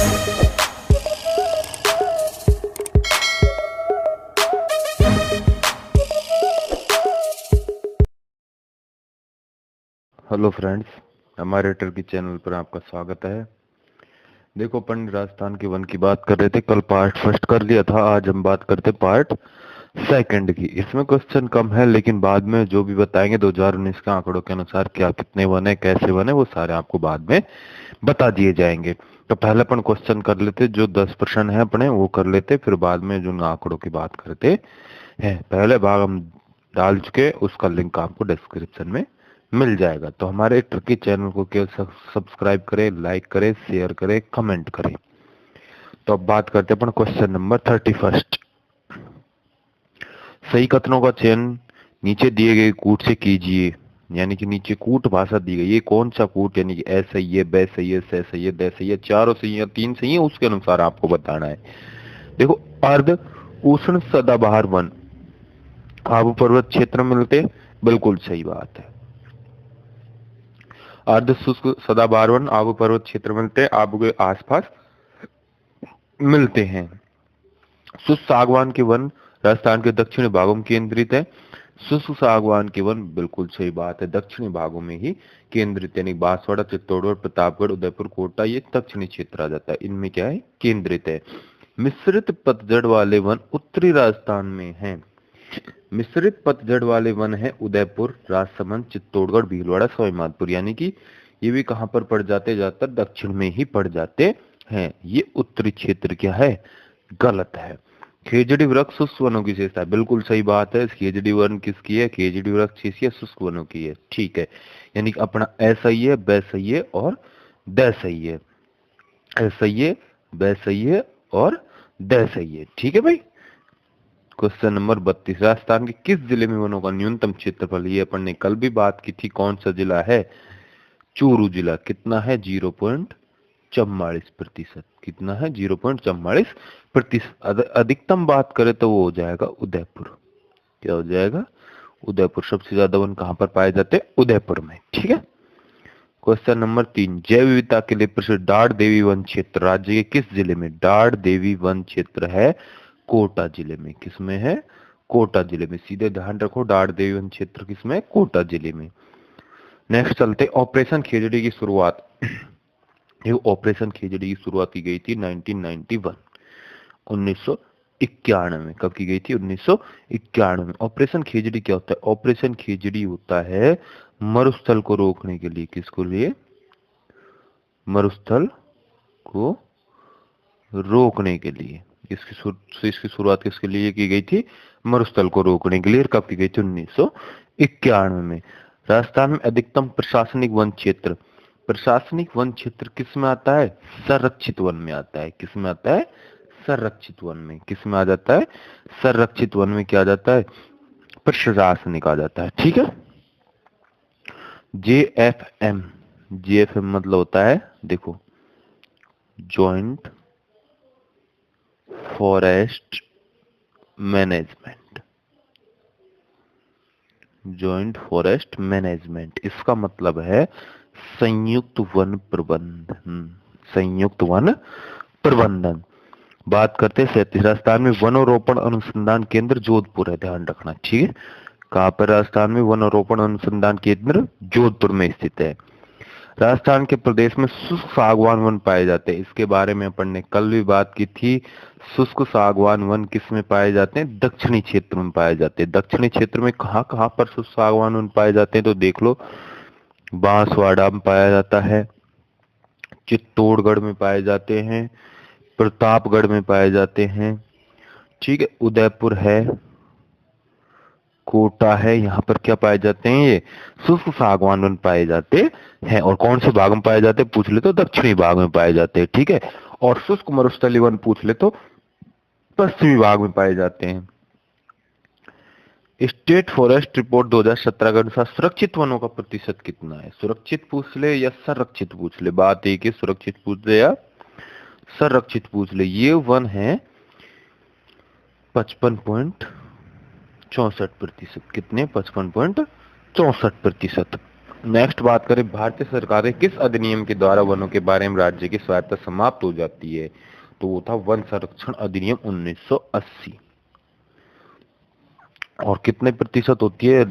Hello friends, हमारे Turkey channel पर आपका स्वागत है। देखो, अपन राजस्थान के वन की बात कर रहे थे, कल पार्ट फर्स्ट कर लिया था। आज हम बात करते पार्ट सेकंड की। इसमें क्वेश्चन कम है, लेकिन बाद में जो भी बताएंगे 2019 के आंकड़ों के अनुसार क्या कितने वन है, कैसे वन है, वो सारे आपको बाद में बता दिए जाएंगे। तो पहले अपन क्वेश्चन कर लेते, जो 10 प्रश्न है अपने वो कर लेते, फिर बाद में जो आंकड़ों की बात करते हैं। पहले भाग हम डाल चुके, उसका लिंक आपको डिस्क्रिप्शन में मिल जाएगा। तो हमारे ट्रिकी चैनल को केवल सब्सक्राइब करें, लाइक करें, शेयर करें, कमेंट करें। तो अब बात करते हैं अपन क्वेश्चन नंबर 31। सही कथनों का चयन नीचे दिए गए कूट से कीजिए। यानी कि नीचे कूट भाषा दी गई, ये कौन सा कूट, यानी कि ए सही है, बे सही है, से सही है, दे सही है, चारों सही है, तीन सही है, उसके अनुसार आपको बताना है। देखो, अर्ध उष्ण सदाबहार वन आबू पर्वत क्षेत्र में मिलते, बिल्कुल सही बात है। अर्ध शुष्क सदाबहार वन आबू पर्वत क्षेत्र मिलते हैं, आबू के आसपास मिलते हैं। शुष्क सागवान के वन राजस्थान के दक्षिणी भागों में केंद्रित है। शुष्क सागवान के वन, बिल्कुल सही बात है, दक्षिणी भागों में ही केंद्रित, यानी बांसवाड़ा, चित्तौड़गढ़, प्रतापगढ़, उदयपुर, कोटा, ये दक्षिणी क्षेत्र आ जाता है। इनमें क्या है, केंद्रित है। मिश्रित पतझड़ वाले वन उत्तरी राजस्थान में हैं। मिश्रित पतझड़ वाले वन है उदयपुर, राजसमंद, चित्तौड़गढ़, भीलवाड़ा, सवाईमाधोपुर। यानी कि ये भी कहां पर पड़ जाते, ज्यादातर दक्षिण में ही पड़ जाते हैं। ये उत्तरी क्षेत्र क्या है, गलत है। खेजड़ी वृक्ष शुष्क वनों की विशेषता है, बिल्कुल सही बात है। खेजड़ी वन किसकी है, खेजड़ी वृक्ष किसकी है, शुष्क वनों की है। ठीक है, यानी कि अपना ए सही है, ब सही है और द सही है। ए सही है, ब सही है और द सही है। ठीक है भाई। क्वेश्चन नंबर 32, राजस्थान के किस जिले में वनों का न्यूनतम क्षेत्रफल, ये अपन ने कल भी बात की थी, कौन सा जिला है, चूरू जिला। कितना है, 0.44%। कितना है, 0.44%। अधिकतम बात करें तो वो हो जाएगा उदयपुर। क्या हो जाएगा, उदयपुर। सबसे ज्यादा वन कहां पर पाए जाते हैं, उदयपुर में। ठीक है। क्वेश्चन नंबर 3, जैव विविधता के लिए प्रसिद्ध डाढ़ देवी वन क्षेत्र राज्य के किस जिले में, डाढ़ देवी वन क्षेत्र है कोटा जिले में। किसमें है, कोटा जिले में। सीधे ध्यान रखो, डाढ़ देवी वन क्षेत्र किसमें है, कोटा जिले में। नेक्स्ट चलते, ऑपरेशन खेजड़ी की शुरुआत। ये ऑपरेशन खेजड़ी की शुरुआत की गई थी 1991, 1991 में। कब की गई थी, 1991 में। ऑपरेशन खेजड़ी क्या होता है, ऑपरेशन खेजड़ी होता है मरुस्थल को रोकने के लिए। किसको लिए, मरुस्थल को रोकने के लिए। इसकी शुरुआत किसके लिए की गई थी, मरुस्थल को रोकने के लिए। कब की गई थी, 1991 में। राजस्थान में अधिकतम प्रशासनिक वन क्षेत्र, प्रशासनिक वन क्षेत्र किस में आता है, संरक्षित वन में आता है। किस में आता है, संरक्षित वन में। किस में आ जाता है, संरक्षित वन में। क्या आ जाता है, प्रशासनिक आ जाता है। ठीक है। JFM, JFM मतलब होता है, देखो, joint forest management. Joint forest management, इसका मतलब है संयुक्त वन प्रबंधन। संयुक्त वन प्रबंधन। बात करते हैं 37, राजस्थान में वनोरोपण अनुसंधान केंद्र जोधपुर है, ध्यान रखना। ठीक है, कहां पर, राजस्थान में वनोरोपण अनुसंधान केंद्र जोधपुर में स्थित है। राजस्थान के प्रदेश में शुष्क सागवान वन पाए जाते हैं, इसके बारे में अपन ने कल भी बात की थी। शुष्क सागवान वन किस में पाए जाते हैं, दक्षिणी क्षेत्र में पाए जाते हैं। दक्षिणी क्षेत्र में कहां कहां पर शुष्क सागवान वन पाए जाते हैं, तो देख लो, बांसवाड़ा में पाया जाता है, चित्तौड़गढ़ में पाए जाते हैं, प्रतापगढ़ में पाए जाते हैं। ठीक है, उदयपुर है, कोटा है, यहाँ पर क्या पाए जाते हैं, ये शुष्क सागवान वन पाए जाते हैं। और कौन से भाग में पाए जाते हैं पूछ ले तो दक्षिणी भाग में पाए जाते हैं। ठीक है, और शुष्क मरुस्थलीय वन पूछ ले तो पश्चिमी भाग में पाए जाते हैं। स्टेट फॉरेस्ट रिपोर्ट 2017 के अनुसार सुरक्षित वनों का प्रतिशत कितना है, सुरक्षित पूछ ले या संरक्षित पूछ ले, बात एक है, सुरक्षित पूछ ले या संरक्षित पूछ ले। ये वन है 55.64%। कितने, 55.64%। नेक्स्ट बात करें, भारतीय सरकार के किस अधिनियम के द्वारा वनों के बारे में राज्य की स्वायत्तता समाप्त हो जाती है? तो वो था वन संरक्षण अधिनियम 1980। और कितने प्रतिशत होती है?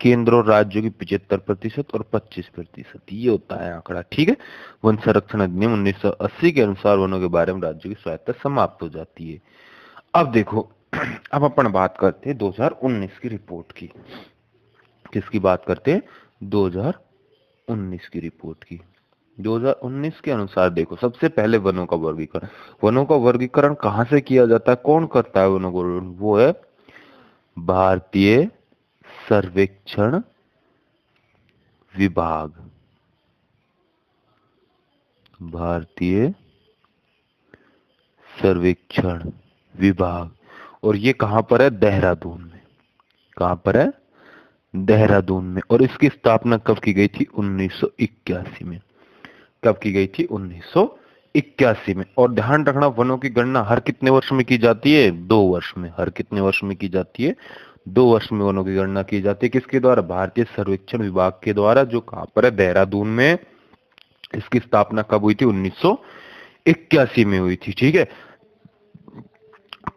केंद्र और राज्यों की 75% और 25%, ये होता है आंकड़ा। ठीक है, वन संरक्षण अधिनियम 1980 के अनुसार वनों के बारे में राज्यों की स्वायत्तता समाप्त हो जाती है। अब देखो, अब अपन बात करते हैं 2019 की रिपोर्ट की। किसकी बात करते हैं? 2019 की रिपोर्ट की। 2019 के अनुसार देखो, सबसे पहले वनों का वर्गीकरण। वनों का वर्गीकरण कहां से किया जाता है? कौन करता है वनों को? वो है भारतीय सर्वेक्षण विभाग। भारतीय सर्वेक्षण विभाग। और ये कहां पर है? देहरादून में। कहां पर है? देहरादून में। और इसकी स्थापना कब की गई थी? 1981 में। कब की गई थी? 1981 में। और ध्यान रखना, वनों की गणना हर कितने वर्ष में की जाती है? 2 वर्ष में। हर कितने वर्ष में की जाती है? 2 वर्ष में वनों की गणना की जाती है। किसके द्वारा? भारतीय सर्वेक्षण विभाग के द्वारा, जो कहां पर है? देहरादून में। इसकी स्थापना कब हुई थी? 1981 में हुई थी। ठीक है,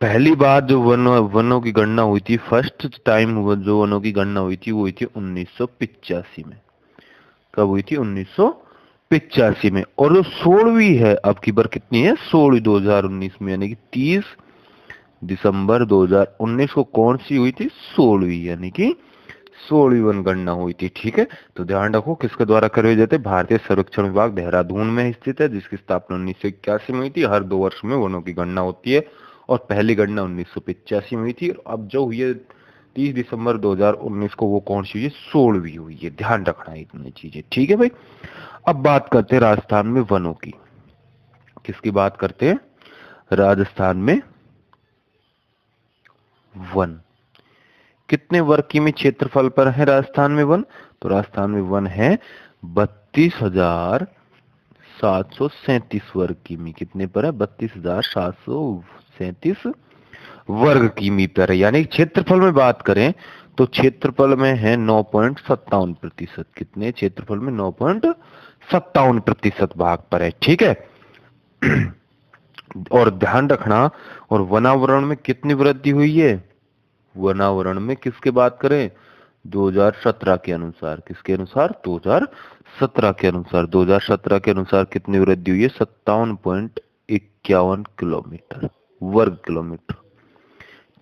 पहली बार जो वनों की गणना हुई थी, फर्स्ट टाइम जो वनों की गणना हुई थी, वो हुई थी 1985 में। कब हुई थी? 1985 में। और जो 16वीं है अब की बार, कितनी है? 16वीं 2019 में, यानी कि 30 दिसंबर 2019 को कौन सी हुई थी? 16वीं, यानी कि 16वीं वनगणना हुई थी। ठीक है, तो ध्यान रखो किसके द्वारा करवाई जाती है? भारतीय सर्वेक्षण विभाग देहरादून में स्थित है, जिसकी स्थापना 1981 में हुई थी। हर 2 वर्ष में वनों की गणना होती है, और पहली गणना 1985 में हुई थी। अब जो हुई है 30 दिसंबर 2019 को, वो कौन सी हुई है? 16वीं हुई है। ध्यान रखना है इतनी चीजें। ठीक है भाई, अब बात करते हैं राजस्थान में वनों की। किसकी बात करते हैं? राजस्थान में वन। कितने वर्ग किमी क्षेत्रफल पर है राजस्थान में वन? तो राजस्थान में वन है 32,737 वर्ग किमी। कितने पर है? 32,737 वर्ग किमी पर है। यानी क्षेत्रफल में बात करें तो क्षेत्रफल में है 9.57%। कितने? क्षेत्रफल में 9.57% भाग पर है। ठीक है, और ध्यान रखना, और वनावरण में कितनी वृद्धि हुई है? वनावरण में किसके बात करें? 2017 के अनुसार। किसके अनुसार? 2017 के अनुसार। 2017 के अनुसार कितनी वृद्धि हुई है? 57.51 किलोमीटर, वर्ग किलोमीटर।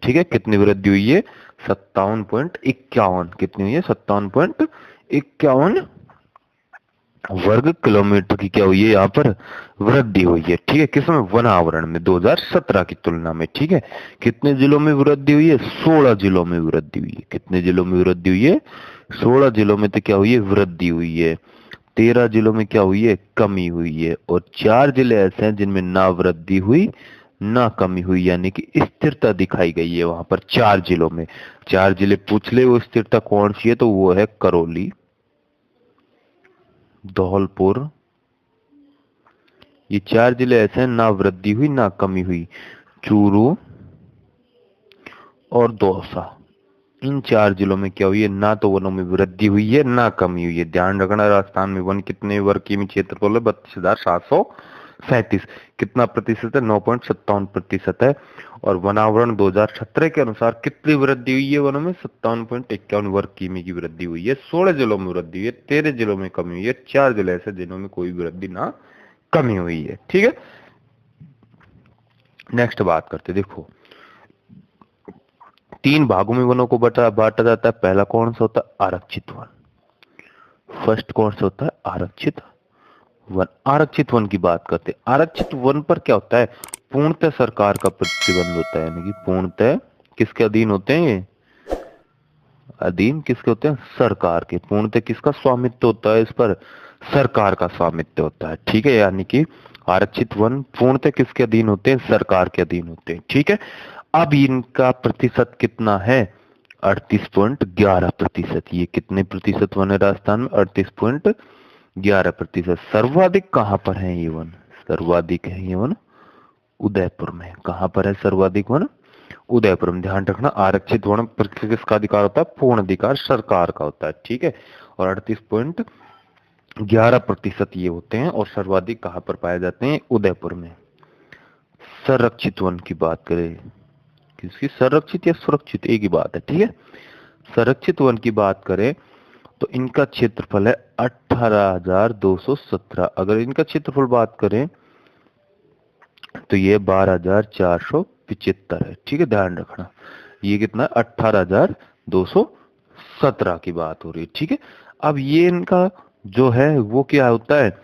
ठीक है, कितनी वृद्धि हुई है? 57.51। कितनी हुई है? 57.51 वर्ग किलोमीटर की क्या हुई है? यहाँ पर वृद्धि हुई है। ठीक है, किसमें? वनावरण में, 2017 की तुलना में। ठीक है, कितने जिलों में वृद्धि हुई है? 16 जिलों में वृद्धि हुई है। कितने जिलों में वृद्धि हुई है? 16 जिलों में तो क्या हुई है? वृद्धि हुई है। 13 जिलों में क्या हुई है? कमी हुई है। और 4 जिले ऐसे हैं जिनमें ना वृद्धि हुई ना कमी हुई, यानी कि स्थिरता दिखाई गई है वहां पर 4 जिलों में। 4 जिले पूछ ले वो स्थिरता कौन सी है, तो वो है करौली, धौलपुर। ये 4 जिले ऐसे हैं ना वृद्धि हुई ना कमी हुई। चूरू और दौसा, इन 4 जिलों में क्या हुई है? ना तो वनों में वृद्धि हुई है ना कमी हुई है। ध्यान रखना, राजस्थान में वन कितने वर्ग किमी क्षेत्रफल है? 32,737। कितना प्रतिशत है? 9.57% है। और वनावरण 2017 के अनुसार कितनी वृद्धि हुई है वनों में? 57.51 वर्ग किमी की वृद्धि हुई है। 16 जिलों में वृद्धि हुई है, 13 जिलों में कमी हुई है, 4 जिले ऐसे जिलों में कोई वृद्धि ना कमी हुई है। ठीक है, नेक्स्ट बात करते, देखो 3 भागों में वनों को बांटा जाता है। पहला कौन सा होता है? आरक्षित वन। फर्स्ट कौन सा होता है? आरक्षित वन। आरक्षित वन की बात करते हैं। आरक्षित वन पर क्या होता है? पूर्णतः सरकार का प्रतिबंध होता है, यानी कि पूर्णतः किसके अधीन होते हैं ये? अधीन किसके होते हैं? सरकार के। पूर्णतः किसका स्वामित्व होता है इस पर? सरकार का स्वामित्व होता है। ठीक है, यानी कि आरक्षित वन पूर्णतः किसके अधीन होते हैं? सरकार के अधीन होते हैं। ठीक है, अब इनका प्रतिशत कितना है? 38.11%। ये कितने प्रतिशत वन है राजस्थान में? 38.11%। सर्वाधिक कहां पर है ये वन? सर्वाधिक है ये वन उदयपुर में। कहां पर है सर्वाधिक वन? उदयपुर में। ध्यान रखना, आरक्षित वन पर किसका अधिकार होता है? पूर्ण अधिकार सरकार का होता है। ठीक है, और 38.11% ये होते हैं। और सर्वाधिक कहाँ पर पाए जाते हैं? उदयपुर में। संरक्षित वन की बात करें, किसकी? संरक्षित या सुरक्षित, एक ही बात है, ठीक है। संरक्षित वन की बात करें तो इनका क्षेत्रफल है 18,217। अगर इनका क्षेत्रफल बात करें तो ये 12,475 है, ठीक है, ध्यान रखना। ये कितना? 18,217 की बात हो रही है, ठीक है। अब ये इनका जो है वो क्या होता है,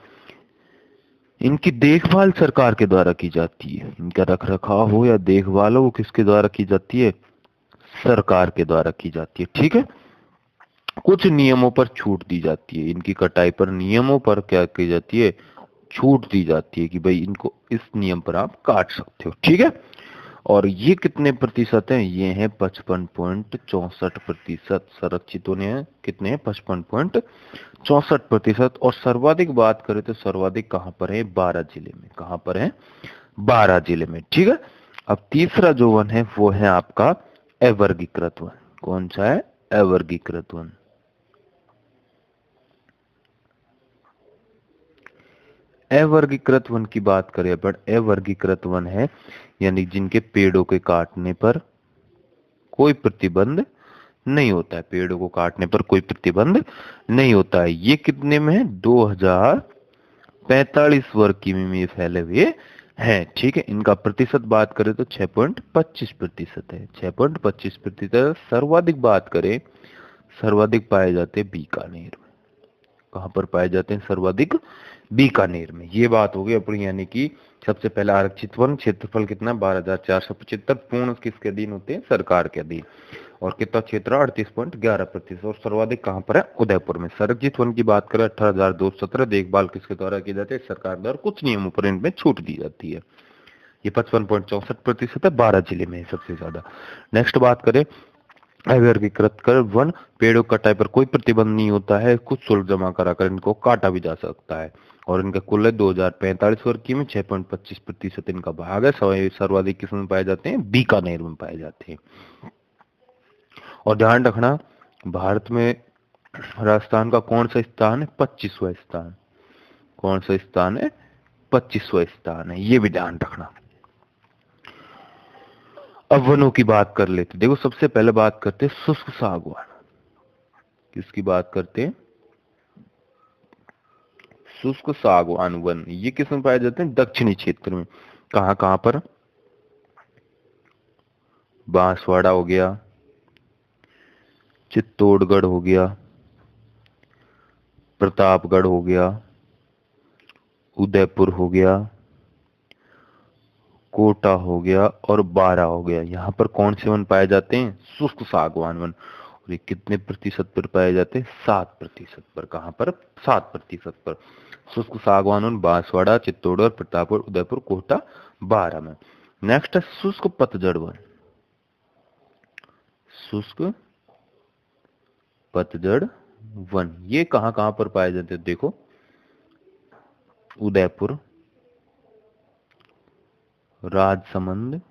इनकी देखभाल सरकार के द्वारा की जाती है। इनका रख रखाव हो या देखभाल हो, वो किसके द्वारा की जाती है? सरकार के द्वारा की जाती है, ठीक है। कुछ नियमों पर छूट दी जाती है, इनकी कटाई पर नियमों पर क्या की जाती है? छूट दी जाती है कि भाई इनको इस नियम पर आप काट सकते हो, ठीक है। और ये कितने प्रतिशत हैं? ये हैं 55.64%। संरक्षित होने हैं कितने हैं? 55.64%। और सर्वाधिक बात करें तो सर्वाधिक कहां पर है? 12 जिले में। कहां पर है? 12 जिले में, ठीक है। अब तीसरा जो वन है वो है आपका अवर्गीकृत वन। कौन सा है? अवर्गीकृत वन। अवर्गीकृत वन की बात करें अपन, अवर्गीकृत वन है यानी जिनके पेड़ों के काटने पर कोई प्रतिबंध नहीं होता है। पेड़ों को काटने पर कोई प्रतिबंध नहीं होता है। ये कितने में है? 2045 वर्ग किमी में फैले हुए हैं, ठीक है। इनका प्रतिशत बात करें तो 6.25% है। 6.25%। सर्वाधिक बात करें, सर्वाधिक पाए जाते हैं बीकानेर में। कहां पर पाए जाते हैं सर्वाधिक? बीकानेर में। ये बात हो गई अपनी, यानी कि सबसे पहला आरक्षित वन, क्षेत्रफल कितना? 12,475। पूर्ण किसके अधीन होते हैं? सरकार के अधीन। और कितना क्षेत्र? 38.11%। और सर्वाधिक कहां पर है? उदयपुर में। संरक्षित वन की बात करें 18,217। देखभाल किसके द्वारा की जाती है? सरकार द्वारा। कुछ नियमों पर इनमें छूट दी जाती है। ये 55.64% है, 12 जिले में है सबसे ज्यादा। नेक्स्ट बात करें अवर्गीकृत कर वन, पेड़ों कटाई पर कोई प्रतिबंध नहीं होता है। कुछ शुल्क जमा कराकर इनको काटा भी जा सकता है। और इनका कुल है 2045 वर्ग की में। 6.25% इनका भाग है। सर्वाधिक किस में पाए जाते हैं? बीकानेर में पाए जाते हैं। और ध्यान रखना, भारत में राजस्थान का कौन सा स्थान है? 25वां स्थान। कौन सा स्थान है? 25वां स्थान है, ये भी ध्यान रखना। अब वनों की बात कर लेते। देखो सबसे पहले बात करते हैं शुष्क सागवान। किसकी बात करते हैं? शुष्क सागवान वन। ये किस में पाए जाते हैं? दक्षिणी क्षेत्र में। कहां कहां पर? बांसवाड़ा हो गया, चित्तौड़गढ़ हो गया, प्रतापगढ़ हो गया, उदयपुर हो गया, कोटा हो गया और बारा हो गया। यहाँ पर कौन से वन पाए जाते हैं? शुष्क सागवान वन। और ये कितने प्रतिशत पर पाए जाते हैं? 7% पर। कहां पर? 7% पर। शुष्क सागवान वन बांसवाड़ा, चित्तौड़गढ़, प्रतापगढ़, उदयपुर, कोटा, बारा में। नेक्स्ट है शुष्क पतझड़ वन। शुष्क पतझड़ वन, ये कहां कहां पर पाए जाते हैं? देखो उदयपुर, राजसमंद,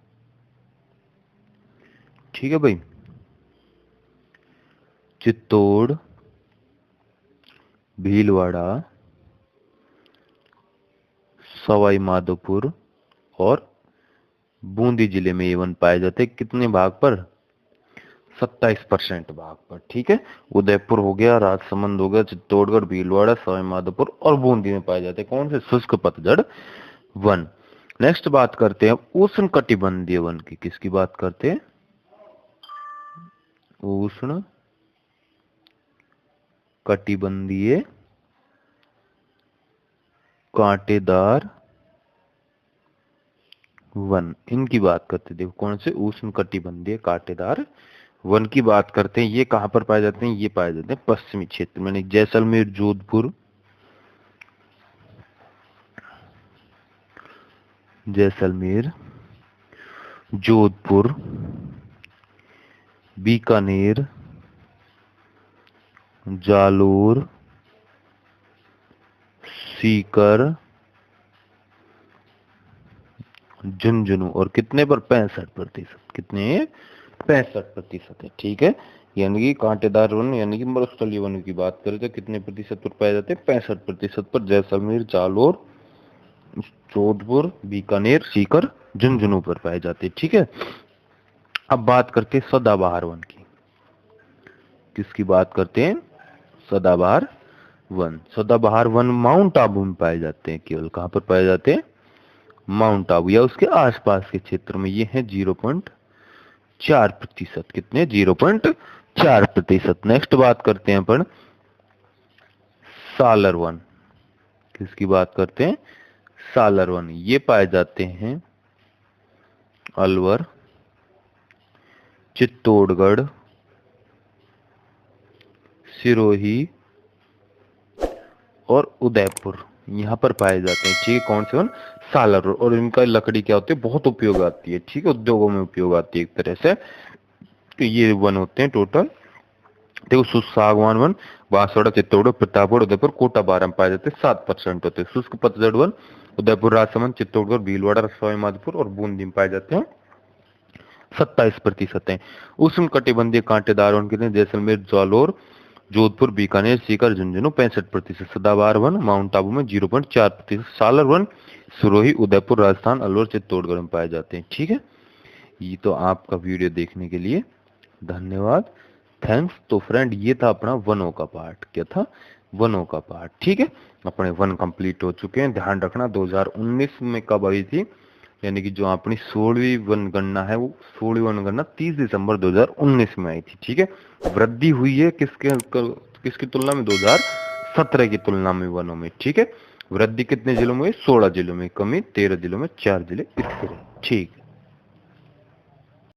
ठीक है भाई, चित्तौड़, भीलवाड़ा, सवाई माधोपुर और बूंदी जिले में ये वन पाए जाते हैं। कितने भाग पर? 27% भाग पर, ठीक है। उदयपुर हो गया, राजसमंद हो गया, चित्तौड़गढ़, भीलवाड़ा, सवाई माधोपुर और बूंदी में पाए जाते हैं। कौन से? शुष्क पतझड़ वन। नेक्स्ट बात करते हैं उष्ण कटिबंधीय वन की। किसकी बात करते हैं? उष्ण कटिबंधीय कांटेदार वन, इनकी बात करते हैं। देखो कौन से? उष्ण कटिबंधीय कांटेदार वन की बात करते हैं। ये कहां पर पाए जाते हैं? ये पाए जाते हैं पश्चिमी क्षेत्र में। जैसलमेर, जोधपुर, जैसलमेर, जोधपुर, बीकानेर, जालोर, सीकर, झुंझुनू। और कितने पर? 65%। कितने? 65% है, ठीक है। यानी कि कांटेदार वन यानी कि मरुस्थलीय वन की बात करें तो कितने प्रतिशत पर पाए जाते हैं? 65% पर। जैसलमेर, जालोर, जोधपुर, बीकानेर, सीकर, झुंझुनू पर पाए जाते हैं। ठीक है, अब बात करते हैं सदाबहार वन की। किसकी बात करते हैं? सदाबहार वन। सदाबहार वन माउंट आबू में पाए जाते हैं। केवल कहां पर पाए जाते हैं? माउंट आबू या उसके आसपास के क्षेत्र में। ये है 0.4%। कितने? 0.4%। नेक्स्ट बात करते हैं अपन सालर वन। किसकी बात करते हैं? सालर वन। ये पाए जाते हैं अलवर, चित्तौड़गढ़, सिरोही और उदयपुर, यहाँ पर पाए जाते हैं। ठीक है, कौन से वन? सालर। और इनका लकड़ी क्या होती है? बहुत उपयोग आती है। ठीक है, उद्योगों में उपयोग आती है एक तरह से। तो ये वन होते हैं टोटल। देखो, शुष्क सागवान वन बांसवाड़ा, चित्तौड़गढ़, प्रतापगढ़, उदयपुर, कोटा, बारह में पाए जाते हैं। 7% होते हैं। शुष्क पतझड़ वन उदयपुर, राजसमंद, चित्तौड़गढ़, भीलवाड़ा, सवाई माधोपुर और बूंदी में पाए जाते हैं। 27% है। उष्ण कटिबंधीय कांटेदार वन कितने? जैसलमेर, जालोर, जोधपुर, बीकानेर, सीकर, झुंझुनू 65%। सदाबहार वन माउंट आबू में 0.4%। सालर वन सिरोही, उदयपुर, राजस्थान, अलवर, चित्तौड़गढ़ में पाए जाते हैं। ठीक है, ये तो आपका वीडियो देखने के लिए धन्यवाद, थैंक्स। तो फ्रेंड, ये था अपना वनों का पार्ट। क्या था? वनों का पार्ट। ठीक है, अपने वन कंप्लीट हो चुके हैं। ध्यान रखना 2019 में कब आई थी, यानी कि जो अपनी 16वीं वनगणना है, वो 16वीं वनगणना 30 दिसंबर 2019 में आई थी। ठीक है, वृद्धि हुई है किसकी तुलना में? 2017 की तुलना में वनों में। ठीक है, वृद्धि कितने जिलों में हुई? 16 जिलों में। कमी 13 जिलों में, 4 जिले इस तरह। ठीक।